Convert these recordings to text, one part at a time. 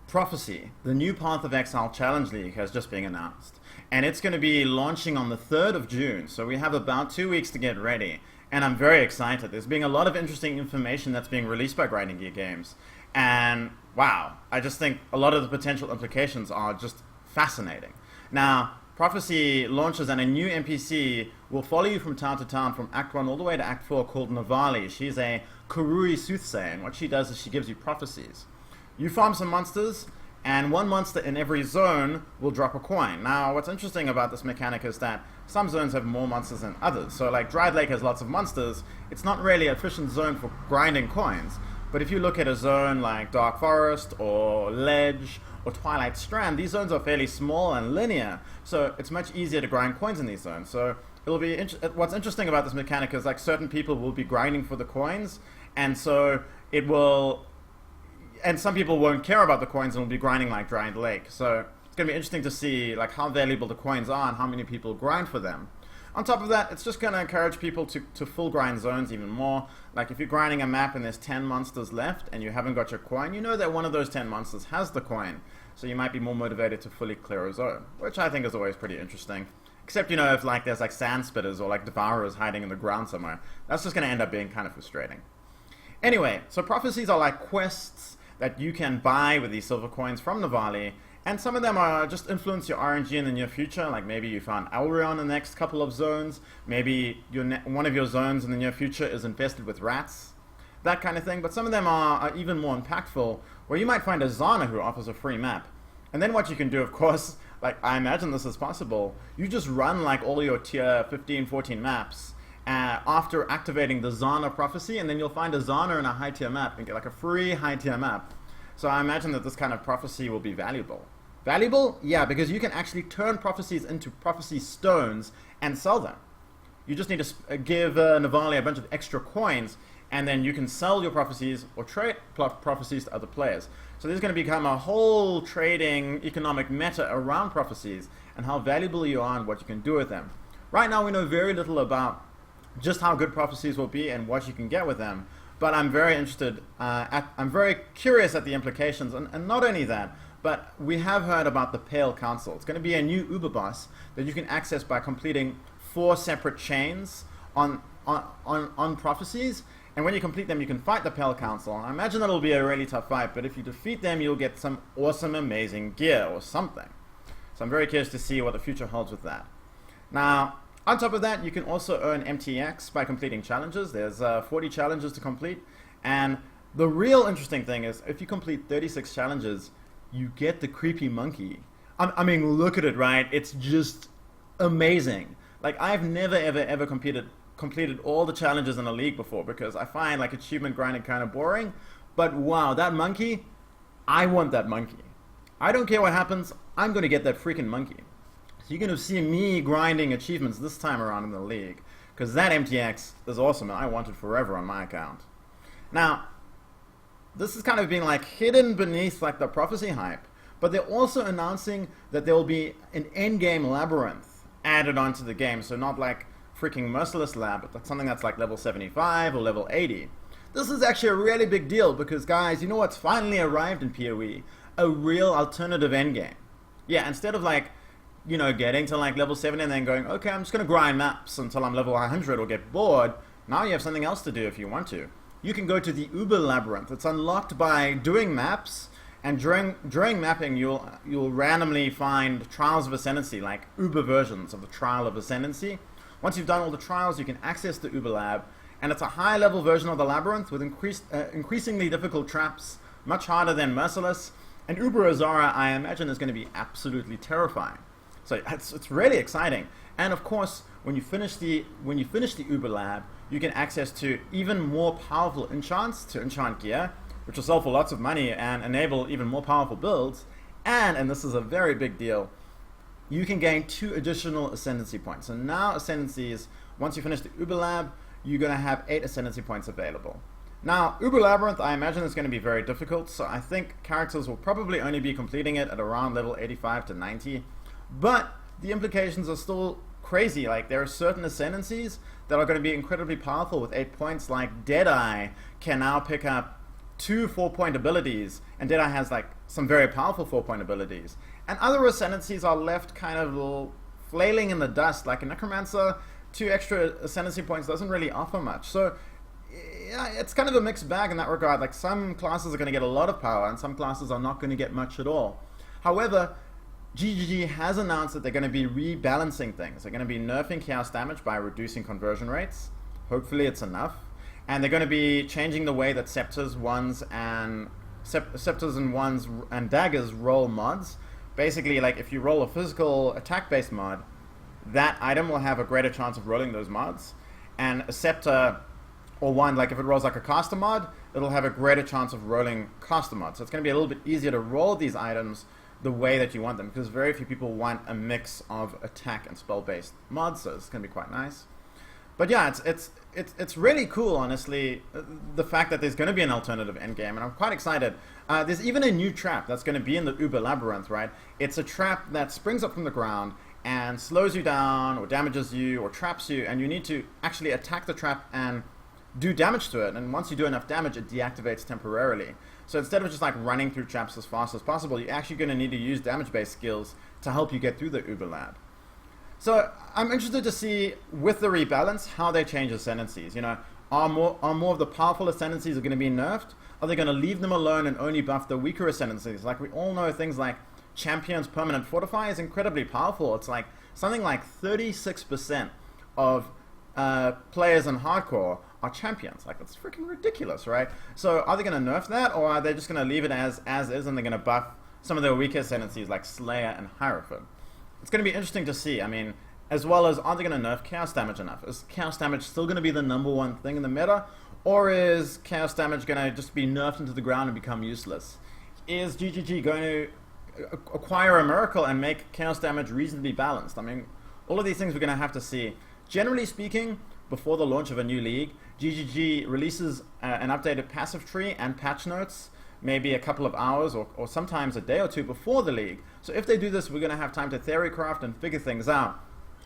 Prophecy, the new Path of Exile Challenge League, has just been announced. And it's going to be launching on the 3rd of June, so we have about 2 weeks to get ready. And I'm very excited. There's been a lot of interesting information that's being released by Grinding Gear Games. And wow, I just think a lot of the potential implications are just fascinating. Now, Prophecy launches and a new NPC will follow you from town to town from Act 1 all the way to Act 4 called Navali. She's a Kurui soothsayer, and what she does is she gives you prophecies. You farm some monsters, and one monster in every zone will drop a coin. Now, what's interesting about this mechanic is that some zones have more monsters than others. So like Dried Lake has lots of monsters. It's not really an efficient zone for grinding coins. But if you look at a zone like Dark Forest or Ledge or Twilight Strand, these zones are fairly small and linear. So it's much easier to grind coins in these zones. So it'll be what's interesting about this mechanic is like certain people will be grinding for the coins, and so it will. And some people won't care about the coins and will be grinding like Dried Lake. So it's going to be interesting to see like how valuable the coins are and how many people grind for them. On top of that, it's just going to encourage people to full grind zones even more. Like if you're grinding a map and there's 10 monsters left and you haven't got your coin, you know that one of those 10 monsters has the coin. So you might be more motivated to fully clear a zone, which I think is always pretty interesting. Except, you know, if like there's like sand spitters or like devourers hiding in the ground somewhere, that's just going to end up being kind of frustrating. Anyway, so prophecies are like quests that you can buy with these silver coins from Navali, and some of them are just influence your RNG in the near future, like maybe you found Angryaa in the next couple of zones, maybe one of your zones in the near future is infested with rats, that kind of thing. But some of them are even more impactful, where you might find a Zana who offers a free map. And then what you can do, of course, like I imagine this is possible, you just run like all your tier 15, 14 maps, after activating the Zana prophecy, and then you'll find a Zana in a high tier map and get like a free high tier map. So I imagine that this kind of prophecy will be valuable. Valuable? Yeah, because you can actually turn prophecies into prophecy stones and sell them. You just need to give Navali a bunch of extra coins, and then you can sell your prophecies or trade prophecies to other players. So there's going to become a whole trading economic meta around prophecies and how valuable you are and what you can do with them. Right now we know very little about just how good prophecies will be and what you can get with them, but I'm very interested, I'm very curious at the implications, and not only that, but we have heard about the Pale Council. It's going to be a new Uber boss that you can access by completing 4 separate chains on prophecies, and when you complete them you can fight the Pale Council. I imagine that'll be a really tough fight, but if you defeat them you'll get some awesome amazing gear or something. So I'm very curious to see what the future holds with that. Now, on top of that, you can also earn MTX by completing challenges. There's 40 challenges to complete, and the real interesting thing is if you complete 36 challenges, you get the creepy monkey. I mean, look at it, right? It's just amazing. Like, I've never, ever completed all the challenges in a league before because I find, like, achievement grinding kind of boring. But, wow, that monkey, I want that monkey. I don't care what happens, I'm going to get that freaking monkey. So you're going to see me grinding achievements this time around in the league, because that MTX is awesome and I want it forever on my account. Now, this is kind of being like hidden beneath like the prophecy hype, but they're also announcing that there will be an endgame labyrinth added onto the game, so not like freaking Merciless Lab, but something that's like level 75 or level 80. This is actually a really big deal because, guys, you know what's finally arrived in PoE? A real alternative endgame. Yeah, instead of like, you know, getting to like level 70 and then going, okay, I'm just going to grind maps until I'm level 100 or get bored. Now you have something else to do if you want to. You can go to the Uber Labyrinth. It's unlocked by doing maps, and during mapping you'll randomly find trials of ascendancy, like Uber versions of the trial of ascendancy. Once you've done all the trials, you can access the Uber Lab, and it's a high level version of the labyrinth with increasingly difficult traps, much harder than Merciless, and Uber Azara I imagine is going to be absolutely terrifying. So it's really exciting. And of course, when you finish the Uber Lab, you can access to even more powerful enchants to enchant gear, which will sell for lots of money and enable even more powerful builds. And this is a very big deal, you can gain 2 additional ascendancy points. So now ascendancies, once you finish the Uber Lab, you're going to have 8 ascendancy points available. Now, Uber Labyrinth, I imagine is going to be very difficult, so I think characters will probably only be completing it at around level 85 to 90. But the implications are still crazy. Like, there are certain ascendancies that are going to be incredibly powerful with 8 points, like Deadeye can now pick up 2 4-point abilities, and Deadeye has like some very powerful 4-point abilities. And other ascendancies are left kind of flailing in the dust. Like a Necromancer, 2 extra ascendancy points doesn't really offer much. So yeah, it's kind of a mixed bag in that regard. Like some classes are going to get a lot of power, and some classes are not going to get much at all. However, GGG has announced that they're going to be rebalancing things. They're going to be nerfing chaos damage by reducing conversion rates. Hopefully it's enough. And they're going to be changing the way that scepters, wands, and daggers roll mods. Basically, like if you roll a physical attack-based mod, that item will have a greater chance of rolling those mods. And a scepter or wand, like if it rolls like a caster mod, it'll have a greater chance of rolling caster mods. So it's going to be a little bit easier to roll these items the way that you want them, because very few people want a mix of attack and spell-based mods, so it's going to be quite nice. But yeah, it's really cool, honestly, the fact that there's going to be an alternative endgame, and I'm quite excited. There's even a new trap that's going to be in the Uber Labyrinth, right? It's a trap that springs up from the ground and slows you down, or damages you, or traps you, and you need to actually attack the trap and do damage to it, and once you do enough damage, it deactivates temporarily. So instead of just like running through traps as fast as possible, you're actually going to need to use damage-based skills to help you get through the Uber Lab. So I'm interested to see, with the rebalance, how they change ascendancies. You know, are more of the powerful ascendancies are going to be nerfed? Are they going to leave them alone and only buff the weaker ascendancies? Like we all know, things like Champion's Permanent Fortify is incredibly powerful. It's like something like 36% of players in hardcore are champions. Like, that's freaking ridiculous, right? So are they going to nerf that, or are they just going to leave it as is, and they're going to buff some of their weaker ascendancies like Slayer and Hierophant? It's going to be interesting to see. I mean, as well as, are they going to nerf chaos damage enough? Is chaos damage still going to be the #1 thing in the meta, or is chaos damage going to just be nerfed into the ground and become useless? Is GGG going to acquire a miracle and make chaos damage reasonably balanced? I mean, all of these things we're going to have to see. Generally speaking, before the launch of a new league, GGG releases an updated passive tree and patch notes maybe a couple of hours or sometimes a day or two before the league. So if they do this, we're going to have time to theorycraft and figure things out.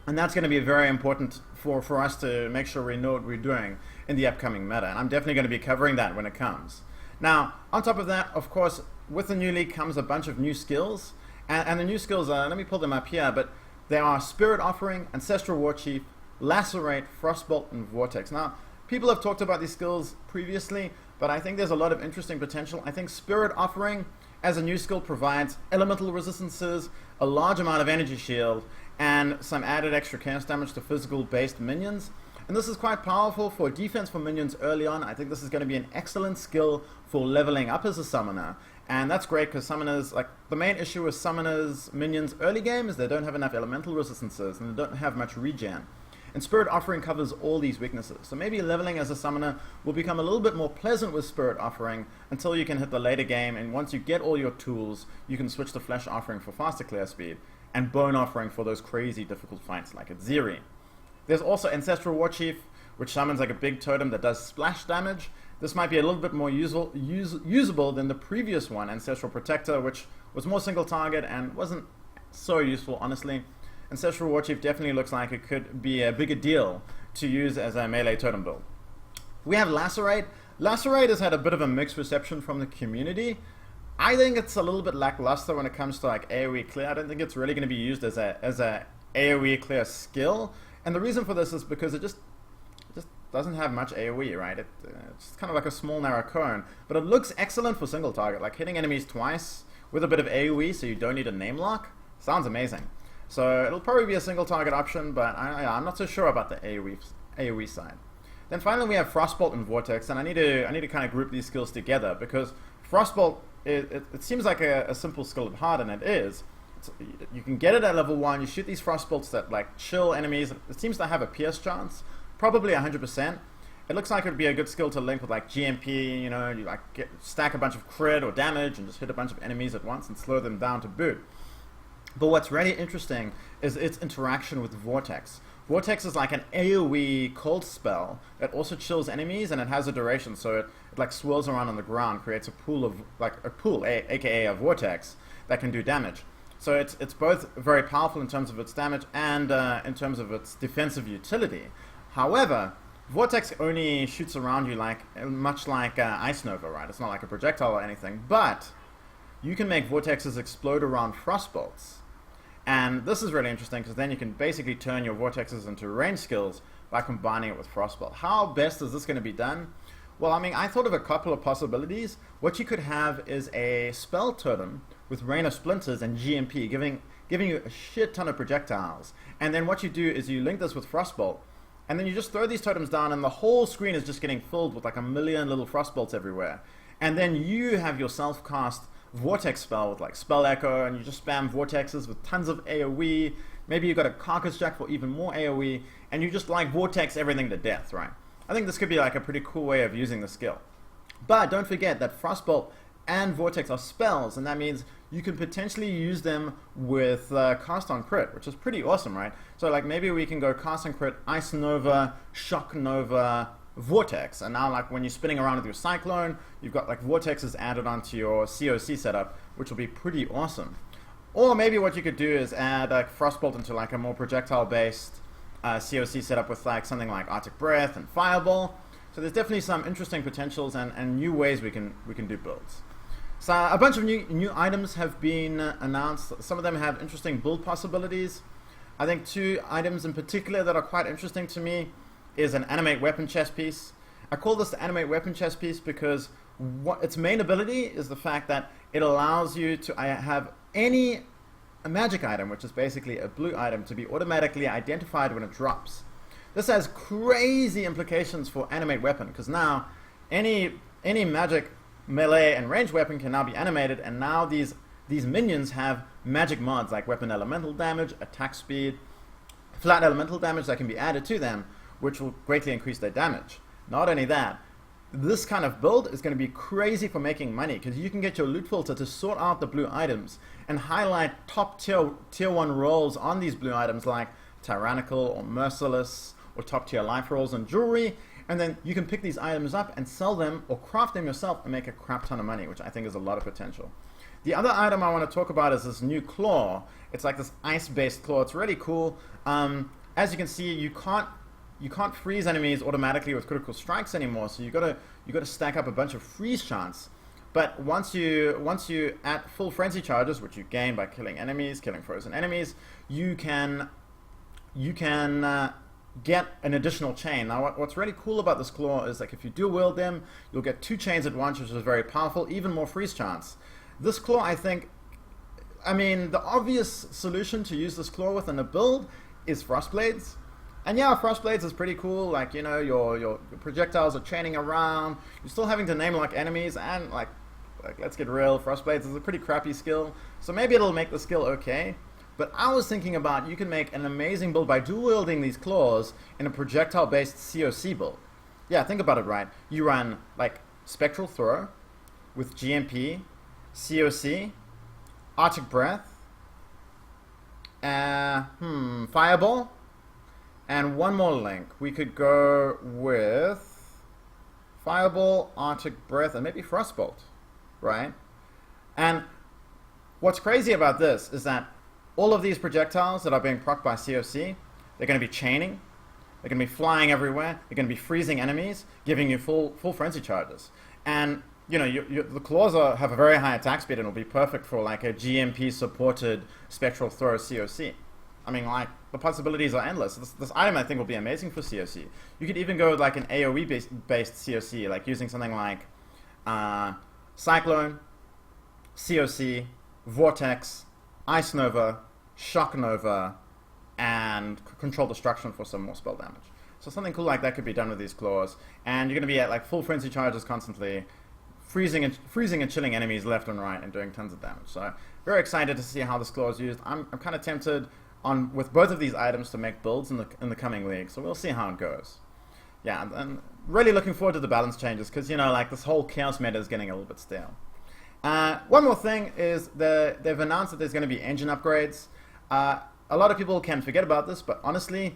And that's going to be very important for us to make sure we know what we're doing in the upcoming meta. And I'm definitely going to be covering that when it comes. Now, on top of that, of course, with the new league comes a bunch of new skills. And the new skills are, let me pull them up here, but they are Spirit Offering, Ancestral Warchief, Lacerate, Frostbolt, and Vortex. Now, people have talked about these skills previously, but I think there's a lot of interesting potential. I think Spirit Offering as a new skill provides elemental resistances, a large amount of energy shield, and some added extra chaos damage to physical-based minions. And this is quite powerful for defense for minions early on. I think this is going to be an excellent skill for leveling up as a summoner. And that's great because summoners, like, the main issue with summoners minions early game is they don't have enough elemental resistances and they don't have much regen. And Spirit Offering covers all these weaknesses. So maybe leveling as a summoner will become a little bit more pleasant with Spirit Offering until you can hit the later game, and once you get all your tools, you can switch to Flesh Offering for faster clear speed, and Bone Offering for those crazy difficult fights like at Zeri. There's also Ancestral Warchief, which summons like a big totem that does splash damage. This might be a little bit more usable than the previous one, Ancestral Protector, which was more single target and wasn't so useful, honestly. Ancestral Warchief definitely looks like it could be a bigger deal to use as a melee totem build. We have Lacerate. Lacerate has had a bit of a mixed reception from the community. I think it's a little bit lackluster when it comes to like AoE clear. I don't think it's really going to be used as a AoE clear skill. And the reason for this is because it just doesn't have much AoE, right? It's kind of like a small narrow cone, but it looks excellent for single target, like hitting enemies twice with a bit of AoE, so you don't need a name lock. Sounds amazing. So it'll probably be a single target option, but I'm not so sure about the AoE side. Then finally we have Frostbolt and Vortex, and I need to kind of group these skills together because Frostbolt it seems like a simple skill at heart, and it is. You can get it at level 1. You shoot these Frostbolts that like chill enemies. It seems to have a pierce chance, probably 100%. It looks like it would be a good skill to link with like GMP. You know, you like stack a bunch of crit or damage and just hit a bunch of enemies at once and slow them down to boot. But what's really interesting is its interaction with Vortex. Vortex is like an AoE cold spell that also chills enemies, and it has a duration, so it like swirls around on the ground, creates a pool of aka a vortex that can do damage. So it's both very powerful in terms of its damage and in terms of its defensive utility. However, Vortex only shoots around you much like Ice Nova, right? It's not like a projectile or anything, but you can make vortexes explode around frostbolts. And this is really interesting because then you can basically turn your vortexes into range skills by combining it with frostbolt. How best is this going to be done? Well, I mean, I thought of a couple of possibilities. What you could have is a spell totem with Rain of Splinters and GMP, giving you a shit ton of projectiles. And then what you do is you link this with frostbolt, and then you just throw these totems down, and the whole screen is just getting filled with like a million little frostbolts everywhere. And then you have your self-cast vortex spell with like spell echo, and you just spam vortexes with tons of AoE. Maybe you got a carcass jack for even more AoE, and you just like vortex everything to death, right? I think this could be like a pretty cool way of using the skill. But don't forget that frostbolt and vortex are spells, and that means you can potentially use them with cast on crit, which is pretty awesome, right? So like maybe we can go cast on crit, Ice Nova, Shock Nova, Vortex, and now like when you're spinning around with your Cyclone, you've got like vortexes added onto your COC setup, which will be pretty awesome. Or maybe what you could do is add like Frostbolt into like a more projectile based COC setup with like something like Arctic Breath and Fireball. So there's definitely some interesting potentials and new ways we can do builds. So a bunch of new items have been announced. Some of them have interesting build possibilities. I think 2 items in particular that are quite interesting to me is an animate weapon chest piece. I call this the animate weapon chest piece because its main ability is the fact that it allows you to have a magic item, which is basically a blue item, to be automatically identified when it drops. This has crazy implications for animate weapon, because now any magic melee and range weapon can now be animated, and now these minions have magic mods like weapon elemental damage, attack speed, flat elemental damage that can be added to them, which will greatly increase their damage. Not only that, this kind of build is going to be crazy for making money, because you can get your loot filter to sort out the blue items and highlight top tier 1 rolls on these blue items like Tyrannical or Merciless or top tier life rolls and jewelry, and then you can pick these items up and sell them or craft them yourself and make a crap ton of money, which I think is a lot of potential. The other item I want to talk about is this new claw. It's like this ice-based claw. It's really cool. As you can see, you can't freeze enemies automatically with critical strikes anymore, so you gotta stack up a bunch of freeze chance. But once you add full frenzy charges, which you gain by killing frozen enemies, you can get an additional chain. Now what's really cool about this claw is like if you dual wield them, you'll get 2 chains at once, which is very powerful, even more freeze chance. This claw, I mean, the obvious solution to use this claw with in a build is Frostblades. And yeah, Frostblades is pretty cool, like, you know, your projectiles are chaining around, you're still having to name like enemies, and like let's get real, Frostblades is a pretty crappy skill, so maybe it'll make the skill okay. But I was thinking about you can make an amazing build by dual wielding these claws in a projectile based COC build. Yeah, think about it, right? You run like Spectral Throw with GMP, COC, Arctic Breath, Fireball, and one more link. We could go with Fireball, Arctic Breath, and maybe Frostbolt, right? And what's crazy about this is that all of these projectiles that are being procced by COC, they're going to be chaining, they're going to be flying everywhere, they're going to be freezing enemies, giving you full frenzy charges. And you know, the claws have a very high attack speed and will be perfect for like a GMP supported Spectral Throw COC. I mean, like, the possibilities are endless. This item, I think, will be amazing for COC. You could even go with like an AoE-based COC, like using something like Cyclone, COC, Vortex, Ice Nova, Shock Nova, and Control Destruction for some more spell damage. So something cool like that could be done with these claws. And you're going to be at like full frenzy charges constantly, freezing and chilling enemies left and right and doing tons of damage. So very excited to see how this claw is used. I'm kind of tempted with both of these items to make builds in the coming league, so we'll see how it goes. Yeah, and really looking forward to the balance changes, because, you know, like, this whole chaos meta is getting a little bit stale. One more thing is they've announced that there's going to be engine upgrades. A lot of people can forget about this, but honestly,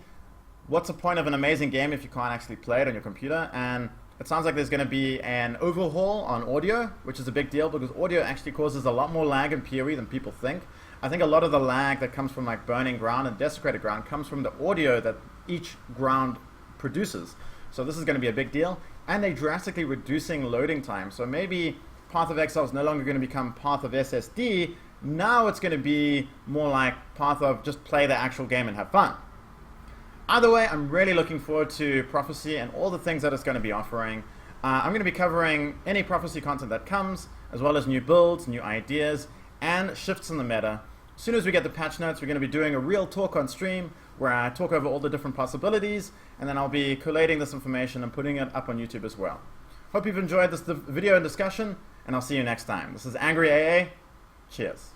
what's the point of an amazing game if you can't actually play it on your computer? And it sounds like there's going to be an overhaul on audio, which is a big deal, because audio actually causes a lot more lag in PoE than people think. I think a lot of the lag that comes from like burning ground and desecrated ground comes from the audio that each ground produces. So this is going to be a big deal. And they're drastically reducing loading time. So maybe Path of Exile is no longer going to become Path of SSD. Now it's going to be more like Path of just play the actual game and have fun. Either way, I'm really looking forward to Prophecy and all the things that it's going to be offering. I'm going to be covering any Prophecy content that comes, as well as new builds, new ideas, and shifts in the meta. As soon as we get the patch notes, we're going to be doing a real talk on stream where I talk over all the different possibilities, and then I'll be collating this information and putting it up on YouTube as well. Hope you've enjoyed this video and discussion, and I'll see you next time. This is Angryaa. Cheers.